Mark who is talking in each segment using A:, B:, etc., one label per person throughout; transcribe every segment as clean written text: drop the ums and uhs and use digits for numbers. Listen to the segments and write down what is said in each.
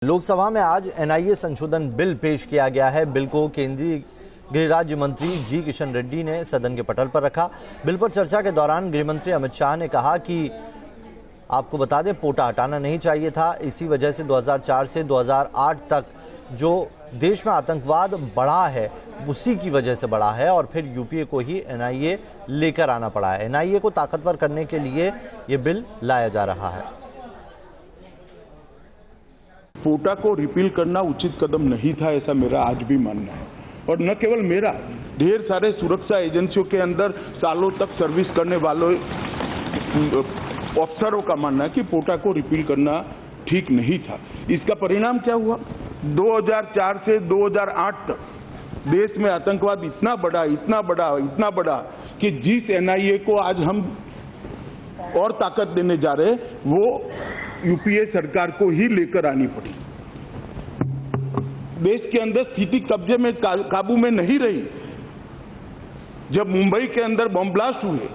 A: लोकसभा में आज एनआईए संशोधन बिल पेश किया गया है। बिल को केंद्रीय गृह राज्य मंत्री जी किशन रेड्डी ने सदन के पटल पर रखा। बिल पर चर्चा के दौरान गृह मंत्री अमित शाह ने कहा कि आपको बता दें, पोटा हटाना नहीं चाहिए था। इसी वजह से 2004 से 2008 तक जो देश में आतंकवाद बढ़ा है उसी की वजह से बढ़ा है और फिर यूपीए को ही एनआईए लेकर आना पड़ा है। एनआईए को ताकतवर करने के लिए ये बिल लाया जा रहा है।
B: पोटा को रिपील करना उचित कदम नहीं था, ऐसा मेरा आज भी मानना है। और न केवल मेरा, ढेर सारे सुरक्षा एजेंसियों के अंदर सालों तक सर्विस करने वालों अफसरों का मानना है कि पोटा को रिपील करना ठीक नहीं था। इसका परिणाम क्या हुआ? 2004 से 2008 तक देश में आतंकवाद इतना बड़ा कि जिस एनआईए को आज हम और ताकत देने जा रहे हैं वो यूपीए सरकार को ही लेकर आनी पड़ी। देश के अंदर स्थिति कब्जे में काबू में नहीं रही। जब मुंबई के अंदर बम ब्लास्ट हुए,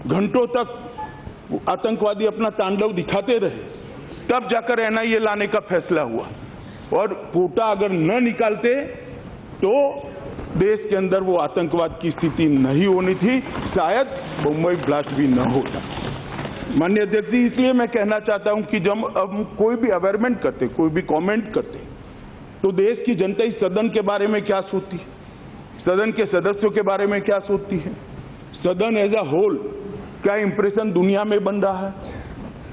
B: घंटों तक आतंकवादी अपना तांडव दिखाते रहे, तब जाकर एनआईए लाने का फैसला हुआ। और पोटा अगर न निकालते तो देश के अंदर वो आतंकवाद की स्थिति नहीं होनी थी, शायद मुंबई ब्लास्ट भी न होता। माननीय अध्यक्ष जी, इसलिए मैं कहना चाहता हूं कि जब हम कोई भी अवेयरमेंट करते, कोई भी कमेंट करते, तो देश की जनता इस सदन के बारे में क्या सोचती है, सदन के सदस्यों के बारे में क्या सोचती है, सदन एज अ होल क्या इंप्रेशन दुनिया में बन रहा है,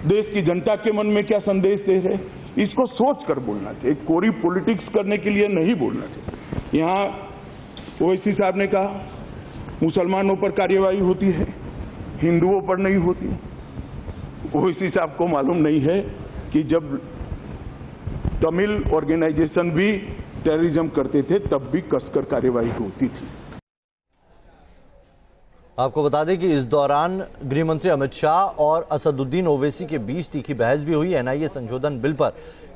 B: देश की जनता के मन में क्या संदेश दे रहे, इसको सोच कर बोलना चाहिए। कोरी पॉलिटिक्स करने के लिए नहीं बोलना चाहिए। यहाँ ओवैसी साहब ने कहा मुसलमानों पर कार्यवाही होती है, हिंदुओं पर नहीं होती। ओवैसी साहब को मालूम नहीं है कि जब तमिल ऑर्गेनाइजेशन भी टेररिज्म करते थे तब भी कसकर कार्यवाही होती थी।
A: आपको बता दें कि इस दौरान गृह मंत्री अमित शाह और असदुद्दीन ओवैसी के बीच तीखी बहस भी हुई। एनआईए संशोधन बिल पर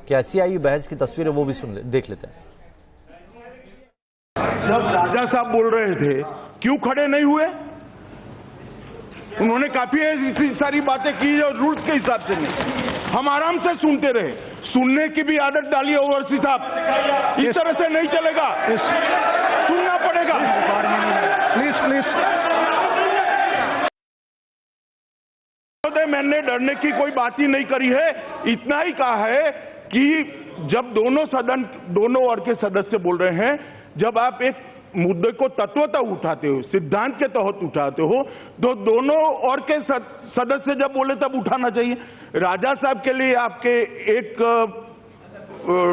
A: कैसी आई बहस की तस्वीरें वो भी देख लेते हैं।
B: जब राजा साहब बोल रहे थे क्यों खड़े नहीं हुए? उन्होंने काफी इतनी सारी बातें की और रूल्स के हिसाब से नहीं, हम आराम से सुनते रहे। सुनने की भी आदत डालिए ओवैसी साहब, इस तरह से नहीं चलेगा, सुनना पड़ेगा। प्लीज मैंने डरने की कोई बात ही नहीं करी है। इतना ही कहा है कि जब दोनों ओर के सदस्य बोल रहे हैं, जब आप एक मुद्दे को तत्वतः उठाते हो, सिद्धांत के तहत उठाते हो, तो दोनों ओर के सदस्य जब बोले तब उठाना चाहिए। राजा साहब के लिए आपके एक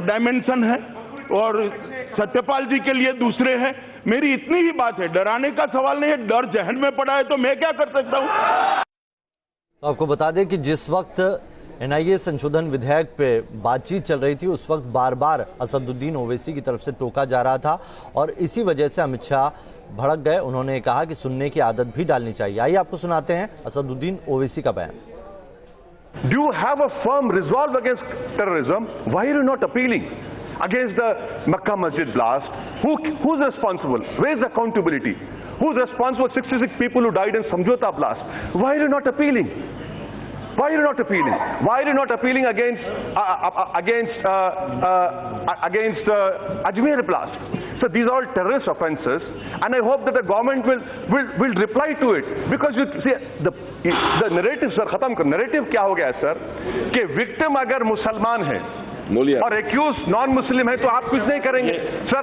B: डायमेंशन है और सत्यपाल जी के लिए दूसरे हैं। मेरी इतनी ही बात है, डराने का सवाल नहीं है। डर जहन में पड़ा है तो मैं क्या कर सकता हूं?
A: तो आपको बता दें कि जिस वक्त एनआईए संशोधन विधेयक पे बातचीत चल रही थी उस वक्त बार बार असदुद्दीन ओवैसी की तरफ से टोका जा रहा था और इसी वजह से अमित शाह भड़क गए। उन्होंने कहा कि सुनने की आदत भी डालनी चाहिए। आइए आपको सुनाते हैं असदुद्दीन ओवैसी का बयान।
C: Do you have a firm resolve against terrorism? Why are you not appealing against the Makkah Masjid blast? Who's responsible? Where is accountability? Who's responsible for 66 people who died in Samjhota blast? Why are you not appealing? Why are you not appealing? Why are you not appealing against Ajmer blast? So these are all terrorist offences, and I hope that the government will reply to it, because you see the narrative, sir, खत्म कर। narrative क्या हो गया है sir कि victim अगर मुसलमान है और accused नॉन मुस्लिम है तो आप कुछ नहीं करेंगे सर।